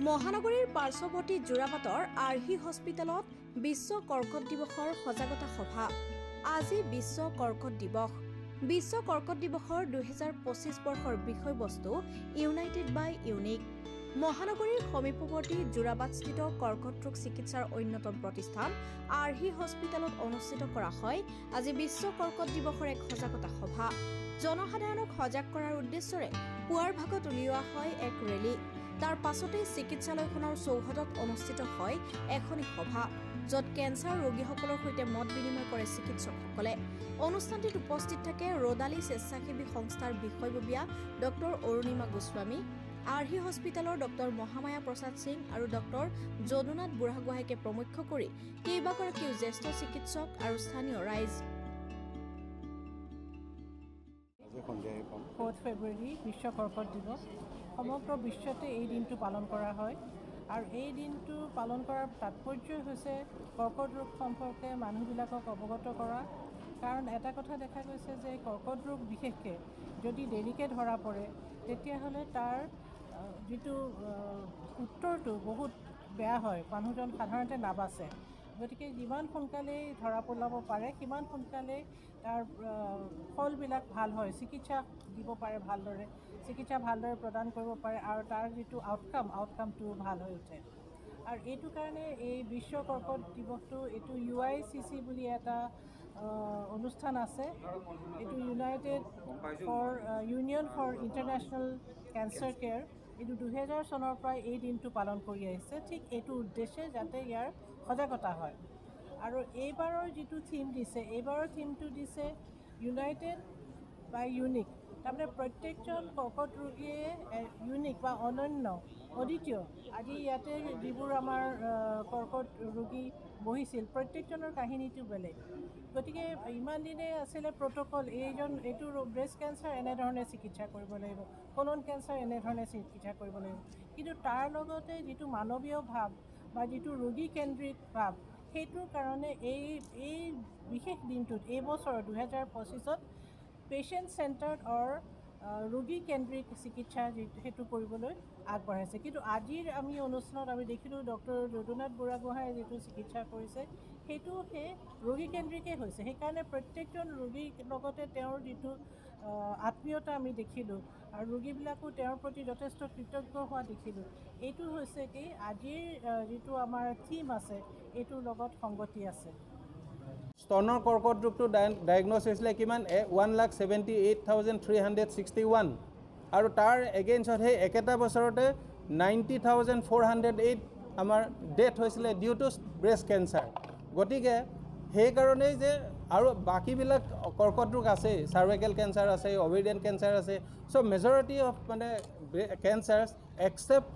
মহানগৰীৰ পাৰ্শ্বৱৰ্তী যোৰাবাটৰ আৰ্হি হস্পিটেলত বিশ্ব কৰ্কট দিৱসৰ সজাগতা সভা। আজি বিশ্ব কৰ্কট দিৱস। বিশ্ব কৰ্কট দিৱসৰ 2025 বৰ্ষৰ বিষয়বস্তু ইউনাইটেড বাই ইউনিক। মহানগৰীৰ সমীপৱৰ্তী যোৰাবাটস্থিত কৰ্কট ৰোগ চিকিৎসাৰ অন্যতম প্ৰতিষ্ঠান আৰ্হি হস্পিটেলত অনুষ্ঠিত কৰা হয় আজি বিশ্ব কৰ্কট দিৱসৰ এক সজাগতা সভা। জনসাধাৰণক সজাগ কৰাৰ উদ্দেশ্যৰে পুৱাৰ ভাগত উলিওৱা হয় এক ৰেলী। তাৰ পাছতে চিকিৎসালয়খনৰ চৌহদত অনুষ্ঠিত হয় এখনি সভা, য'ত কেন্সাৰ ৰোগীসকলৰ সৈতে মত বিনিময় কৰে চিকিৎসকসকলে। অনুষ্ঠানটিত উপস্থিত থাকে ৰদালি স্বেচ্ছাসেৱী সংস্থাৰ বিষয়ববীয়া ডক্টৰ অৰুণিমা গোস্বামী, আৰ্হি হস্পিটেলৰ ডক্টৰ মহামায়া প্ৰসাদ সিং আৰু ডক্টৰ যদুনাথ বুঢ়াগোহাঁইকে প্ৰমুখ্য কৰি কেইবাগৰাকীও জ্যেষ্ঠ চিকিৎসক আৰু স্থানীয় ৰাইজ। 4 ফেব্ৰুৱাৰী বিশ্ব কৰ্কট দিৱস। সমগ্ৰ বিশ্বতে এই দিনটো পালন কৰা হয় আৰু এই দিনটো পালন কৰাৰ তাৎপৰ্য হৈছে কৰ্কট ৰোগ সম্পৰ্কে মানুহবিলাকক অৱগত কৰা। কাৰণ এটা কথা দেখা গৈছে যে কৰ্কট ৰোগ বিশেষকৈ যদি দেৰিকৈ ধৰা পৰে তেতিয়াহ'লে তাৰ যিটো উত্তৰটো বহুত বেয়া হয়, মানুহজন সাধাৰণতে নাবাচে। গতিকে যিমান সোনকালেই ধৰা পেলাব পাৰে সিমান সোনকালেই তাৰ ফলবিলাক ভাল হয়, চিকিৎসা দিব পাৰে ভালদৰে, চিকিৎসা ভালদৰে প্ৰদান কৰিব পাৰে আৰু তাৰ যিটো আউটকামটো ভাল হৈ উঠে। আৰু এইটো কাৰণে এই বিশ্ব কৰ্কট দিৱসটো এইটো UICC বুলি এটা অনুষ্ঠান আছে, এইটো union for international cancer care. এইটো 2000 চনৰ পৰা এই দিনটো পালন কৰি আহিছে, ঠিক এইটো উদ্দেশ্যে যাতে ইয়াৰ সজাগতা হয়। আৰু এইবাৰৰ যিটো থিম দিছে, এইবাৰৰ থিমটো দিছে ইউনাইটেড বাই ইউনিক। তাৰমানে প্ৰত্যেকজন কৰ্কট ৰোগীয়ে ইউনিক বা অনন্য, অদ্বিতীয়। আজি ইয়াতে যিবোৰ আমাৰ কৰ্কট ৰোগী বহিছিল প্ৰত্যেকজনৰ কাহিনীটো বেলেগ। গতিকে ইমান দিনে আছিলে প্ৰট'কল, এইটো ব্ৰেষ্ট কেঞ্চাৰ এনেধৰণে চিকিৎসা কৰিব লাগিব, কলন কেঞ্চাৰ এনেধৰণে চিকিৎসা কৰিব লাগিব। কিন্তু তাৰ লগতে যিটো মানৱীয় ভাৱ বা যিটো ৰোগীকেন্দ্ৰিক ভাৱ, সেইটোৰ কাৰণে এই বিশেষ দিনটোত এইবছৰ 2025ত পেচেণ্ট চেণ্টাৰ্ড ৰোগীকেন্দ্ৰিক চিকিৎসা সেইটো কৰিবলৈ আগবঢ়াইছে। কিন্তু আজিৰ আমি অনুষ্ঠানত আমি দেখিলোঁ ডক্টৰ যদুনাথ বুঢ়াগোহাঁয়ে যিটো চিকিৎসা কৰিছে সেইটো সেই ৰোগীকেন্দ্ৰিকেই হৈছে। সেইকাৰণে প্ৰত্যেকজন ৰোগীৰ লগতে তেওঁৰ যিটো আত্মীয়তা আমি দেখিলোঁ আৰু ৰোগীবিলাকো তেওঁৰ প্ৰতি যথেষ্ট কৃতজ্ঞ হোৱা দেখিলোঁ। এইটো হৈছে কি আজিৰ যিটো আমাৰ থিম আছে এইটোৰ লগত সংগতি আছে। স্তনৰ কৰ্কট ৰোগটো ডায়েগন'জ হৈছিলে কিমান 1,78,361 আৰু তাৰ এগেইনষ্টত সেই একেটা বছৰতে 90,408 আমাৰ ডেথ হৈছিলে ডিউ টু ব্ৰেষ্ট কেঞ্চাৰ। গতিকে সেইকাৰণেই যে আৰু বাকীবিলাক কৰ্কট ৰোগ আছে, চাৰ্ভাইকেল কেঞ্চাৰ আছে, অভেৰিয়ান কেঞ্চাৰ আছে, চ' মেজৰিটি অফ মানে কেঞ্চাৰ্ছ এক্সেপ্ট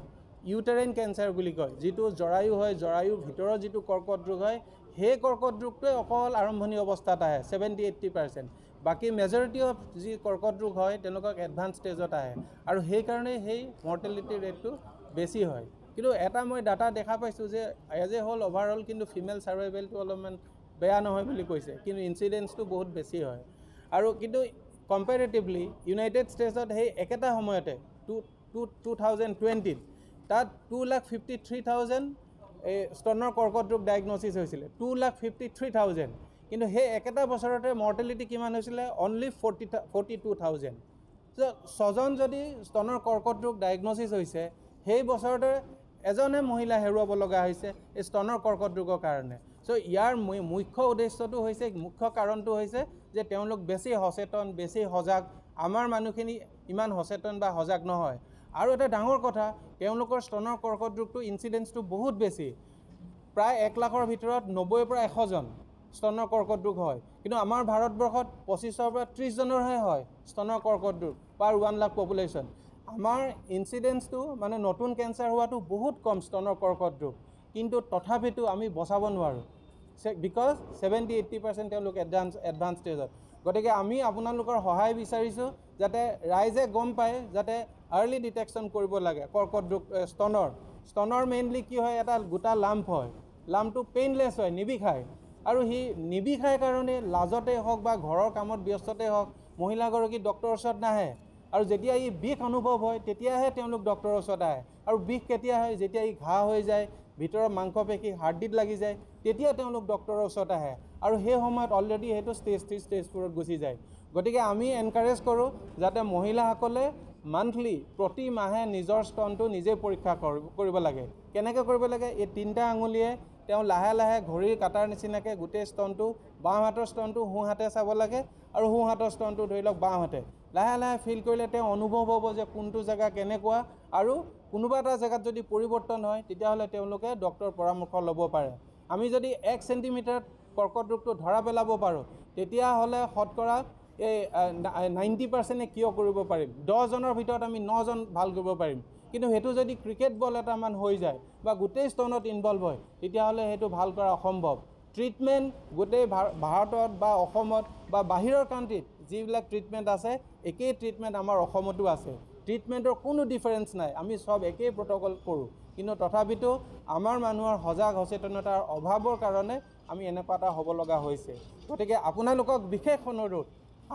ইউটেৰাইন কেঞ্চাৰ বুলি কয়, যিটো জৰায়ু হয়, জৰায়ুৰ ভিতৰৰ যিটো কৰ্কট ৰোগ হয়, সেই কৰ্কট ৰোগটোৱে অকল আৰম্ভণি অৱস্থাত আহে 70-80%। বাকী মেজৰিটি অফ যি কৰ্কট ৰোগ হয় তেওঁলোকক এডভান্স ষ্টেজত আহে আৰু সেইকাৰণে সেই মৰ্টেলিটি ৰেটটো বেছি হয়। কিন্তু এটা মই ডাটা দেখা পাইছোঁ যে এজ এ হোল অভাৰঅল কিন্তু ফিমেল চাৰ্ভাইভেলটো অলপমান বেয়া নহয় বুলি কৈছে, কিন্তু ইঞ্চিডেঞ্চটো বহুত বেছি হয়। আৰু কিন্তু কম্পেৰেটিভলি ইউনাইটেড ষ্টেটছত সেই একেটা সময়তে 2020ত তাত 2,53,000 এই স্তনৰ কৰ্কট ৰোগ ডায়েগন'চিছ হৈছিলে, 2,53,000। কিন্তু সেই একেটা বছৰতে মৰ্টেলিটি কিমান হৈছিলে অনলি 42,000। ছজন যদি স্তনৰ কৰ্কট ৰোগ ডায়েগন'চিছ হৈছে সেই বছৰতে এজনে মহিলা হেৰুৱাব লগা হৈছে এই স্তনৰ কৰ্কট ৰোগৰ কাৰণে। চ' ইয়াৰ মুখ্য উদ্দেশ্যটো হৈছে, মুখ্য কাৰণটো হৈছে যে তেওঁলোক বেছি সচেতন, বেছি সজাগ। আমাৰ মানুহখিনি ইমান সচেতন বা সজাগ নহয়। আৰু এটা ডাঙৰ কথা, তেওঁলোকৰ স্তনৰ কৰ্কট ৰোগটো ইঞ্চিডেঞ্চটো বহুত বেছি, প্ৰায় 1 লাখৰ ভিতৰত 90 পৰা 100 জন স্তনৰ কৰ্কট ৰোগ হয়। কিন্তু আমাৰ ভাৰতবৰ্ষত 25 পৰা 30 জনৰহে হয় স্তনৰ কৰ্কট ৰোগ পাৰ 1 লাখ পপুলেশ্যন। আমাৰ ইঞ্চিডেঞ্চটো মানে নতুন কেঞ্চাৰ হোৱাটো বহুত কম স্তনৰ কৰ্কট ৰোগ, কিন্তু তথাপিতো আমি বচাব নোৱাৰোঁ বিকজ 70-80% তেওঁলোক এডভান্স ষ্টেজত। গতিকে আমি আপোনালোকৰ সহায় বিচাৰিছোঁ যাতে ৰাইজে গম পায় যাতে আৰ্লি ডিটেকশ্যন কৰিব লাগে কৰ্কট ৰোগ। স্তনৰ মেইনলি কি হয়, এটা গোটা লাম্প হয়, লাম্পটো পেইনলেছ হয়, নিবিষায়। আৰু সি নিবিষায় কাৰণে লাজতেই হওক বা ঘৰৰ কামত ব্যস্ততেই হওক মহিলাগৰাকী ডক্টৰৰ ওচৰত নাহে আৰু যেতিয়া ই বিষ অনুভৱ হয় তেতিয়াহে তেওঁলোক ডক্টৰৰ ওচৰত আহে আৰু বিষ কেতিয়া হয় যেতিয়া ই ঘাঁ হৈ যায় ভিতৰৰ মাংসপেশী হাৰ্ডিত লাগি যায় তেতিয়া তেওঁলোক ডক্টৰৰ ওচৰত আহে আৰু সেই সময়ত অলৰেডি সেইটো ষ্টেজ 3 ষ্টেজ 4ত গুচি যায় গতিকে আমি এনকাৰেজ কৰোঁ যাতে মহিলাসকলে মান্থলি প্ৰতি মাহে নিজৰ স্তনটো নিজে পৰীক্ষা কৰিব লাগে কেনেকৈ কৰিব লাগে এই 3টা আঙুলিয়ে তেওঁ লাহে লাহে ঘড়ীৰ কাটাৰ নিচিনাকৈ গোটেই স্তনটো বাওঁ হাতৰ স্তনটো সোঁ হাতে চাব লাগে আৰু সোঁ হাতৰ স্তনটো ধৰি লওক বাওঁ হাতে লাহে লাহে ফিল কৰিলে তেওঁ অনুভৱ হ'ব যে কোনটো জেগা কেনেকুৱা আৰু কোনোবা এটা জেগাত যদি পৰিৱৰ্তন হয় তেতিয়াহ'লে তেওঁলোকে ডক্টৰৰ পৰামৰ্শ ল'ব পাৰে আমি যদি 1 চেণ্টিমিটাৰ কৰ্কট ৰোগটো ধৰা পেলাব পাৰোঁ তেতিয়াহ'লে শতকৰা এই 90% কিয় কৰিব পাৰিম 10 জনৰ ভিতৰত আমি 9 জন ভাল কৰিব পাৰিম কিন্তু হেতু যদি ক্ৰিকেট বল এটামান হৈ যায় বা গোটেই স্তনত ইনভলভ হয় তেতিয়াহ'লে হেতু ভাল কৰা অসম্ভৱ ট্ৰিটমেণ্ট গোটেই ভাৰতত বা অসমত বা বাহিৰৰ কাণ্ট্ৰিত যিবিলাক ট্ৰিটমেণ্ট আছে একেই ট্ৰিটমেণ্ট আমাৰ অসমতো আছে ট্ৰিটমেণ্টৰ কোনো ডিফাৰেঞ্চ নাই আমি সব একেই প্ৰট'কল কৰোঁ কিন্তু তথাপিতো আমাৰ মানুহৰ সজাগ সচেতনতাৰ অভাৱৰ কাৰণে আমি এনেকুৱা এটা হ'ব লগা হৈছে গতিকে আপোনালোকক বিশেষ অনুৰোধ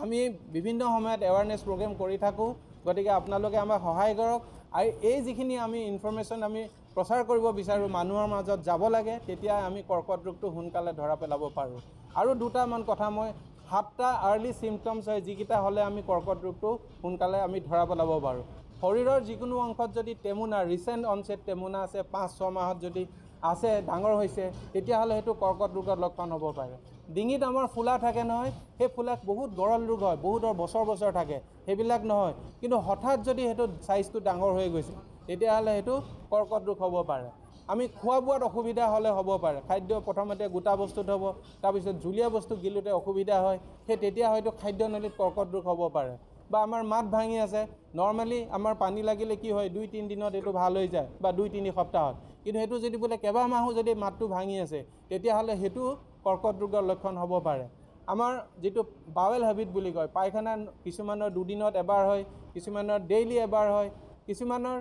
আমি বিভিন্ন সময়ত এৱাৰনেছ প্ৰগ্ৰেম কৰি থাকোঁ গতিকে আপোনালোকে আমাক সহায় কৰক আৰু এই যিখিনি আমি ইনফৰমেশ্যন আমি প্ৰচাৰ কৰিব বিচাৰোঁ মানুহৰ মাজত যাব লাগে তেতিয়া আমি কৰ্কট ৰোগটো সোনকালে ধৰা পেলাব পাৰোঁ আৰু দুটামান কথা মই 7টা আৰ্লি চিমটমছ হয় যিকেইটা হ'লে আমি কৰ্কট ৰোগটো সোনকালে আমি ধৰা পেলাব পাৰোঁ শৰীৰৰ যিকোনো অংশত যদি টেমুনা ৰিচেণ্ট অনচেট টেমুনা আছে 5-6 মাহত যদি আছে ডাঙৰ হৈছে তেতিয়াহ'লে সেইটো কৰ্কট ৰোগৰ লক্ষণ হ'ব পাৰে ডিঙিত আমাৰ ফুলা থাকে নহয় সেই ফুলা বহুত গৰল ৰোগ হয় বহুতৰ বছৰ থাকে সেইবিলাক নহয় কিন্তু হঠাৎ যদি সেইটো সাইজটো ডাঙৰ হৈ গৈছে তেতিয়াহ'লে সেইটো কৰ্কট ৰোগ হ'ব পাৰে আমি খোৱা বোৱাত অসুবিধা হ'লে হ'ব পাৰে খাদ্য প্ৰথমতে গোটা বস্তুত হ'ব তাৰপিছত জুলীয়া বস্তু গিলোতে অসুবিধা হয় সেই তেতিয়া হয়তো খাদ্যনলীত কৰ্কট ৰোগ হ'ব পাৰে বা আমাৰ মাত ভাঙি আছে নৰ্মেলি আমাৰ পানী লাগিলে কি হয় 2-3 দিনত এইটো ভাল হৈ যায় বা 2-3 সপ্তাহত কিন্তু সেইটো যদি বোলে কেইবা মাহো যদি মাতটো ভাঙি আছে তেতিয়াহ'লে সেইটো কৰ্কট ৰোগৰ লক্ষণ হ'ব পাৰে আমাৰ যিটো বাৱেল হেবিট বুলি কয় পায়খানা কিছুমানৰ 2 দিনত এবাৰ হয় কিছুমানৰ ডেইলি এবাৰ হয় কিছুমানৰ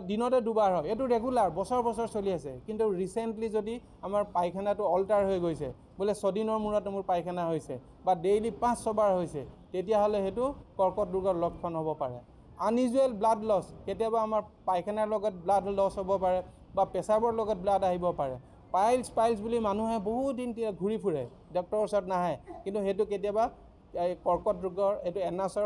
দিনতে দুবাৰ হয় এইটো ৰেগুলাৰ বছৰ চলি আছে কিন্তু ৰিসেন্টলি যদি আমাৰ পায়খানাটো অল্টাৰ হৈ গৈছে বোলে 6 দিনৰ মূৰত মোৰ পায়খানা হৈছে বা ডেইলি 5-6 বাৰ হৈছে তেতিয়াহ'লে সেইটো কৰ্কট ৰোগৰ লক্ষণ হ'ব পাৰে আনইউজুৱেল ব্লাড লছ কেতিয়াবা আমাৰ পায়খানাৰ লগত ব্লাড লছ হ'ব পাৰে বা পেছাবৰ লগত ব্লাড আহিব পাৰে পাইলছ বুলি মানুহে বহুত দিন ঘূৰি ফুৰে ডক্টৰৰ ওচৰত নাহে কিন্তু সেইটো কেতিয়াবা কৰ্কট ৰোগৰ এইটো এনাছৰ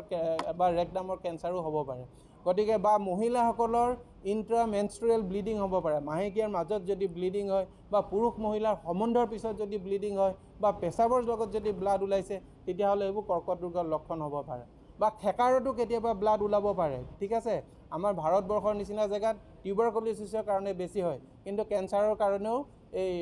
বা ৰেকডামৰ কেঞ্চাৰো হ'ব পাৰে গতিকে বা মহিলাসকলৰ ইন্ট্ৰামেনষ্ট্ৰুৱেল ব্লিডিং হ'ব পাৰে মাহেকীয়াৰ মাজত যদি ব্লিডিং হয় বা পুৰুষ মহিলাৰ সম্বন্ধৰ পিছত যদি ব্লিডিং হয় বা পেছাবৰ লগত যদি ব্লাড ওলাইছে তেতিয়াহ'লে এইবোৰ কৰ্কট ৰোগৰ লক্ষণ হ'ব পাৰে বা খেকাৰতো কেতিয়াবা ব্লাড ওলাব পাৰে ঠিক আছে আমাৰ ভাৰতবৰ্ষৰ নিচিনা জেগাত টিউবাৰকুলোচিছৰ কাৰণে বেছি হয় কিন্তু কেঞ্চাৰৰ কাৰণেও এই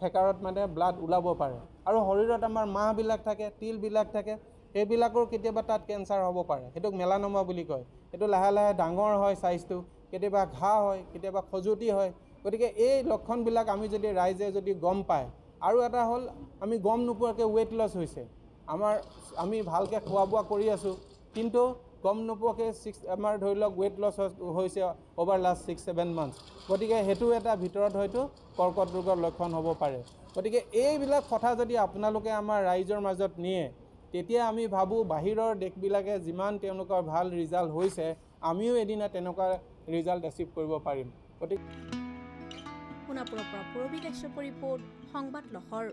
খেকাৰত মানে ব্লাড ওলাব পাৰে আৰু শৰীৰত আমাৰ মাহবিলাক থাকে তিলবিলাক থাকে সেইবিলাকৰ কেতিয়াবা তাত কেঞ্চাৰ হ'ব পাৰে সেইটোক মেলানমা বুলি কয় সেইটো লাহে লাহে ডাঙৰ হয় সাইজটো কেতিয়াবা ঘাঁ হয় কেতিয়াবা খজুতি হয় গতিকে এই লক্ষণবিলাক আমি যদি ৰাইজে যদি গম পায় আৰু এটা হ'ল আমি গম নোপোৱাকৈ ৱেইট লছ হৈছে আমি ভালকৈ খোৱা বোৱা কৰি আছোঁ কিন্তু গম নোপোৱাকৈ আমাৰ ধৰি লওক ৱেইট লছ হৈছে অভাৰ লাষ্ট 6-7 মান্থছ গতিকে সেইটো এটা ভিতৰত হয়তো কৰ্কট ৰোগৰ লক্ষণ হ'ব পাৰে গতিকে এইবিলাক কথা যদি আপোনালোকে আমাৰ ৰাইজৰ মাজত নিয়ে তেতিয়া আমি ভাবোঁ বাহিৰৰ দেশবিলাকে যিমান তেওঁলোকৰ ভাল ৰিজাল্ট হৈছে আমিও এদিনা তেনেকুৱা ৰিজাল্ট এচিভ কৰিব পাৰিম গতিকে সোণাপুৰৰ পৰা পূৰবী কাশ্যপৰ ৰিপৰ্ট সংবাদ লহৰ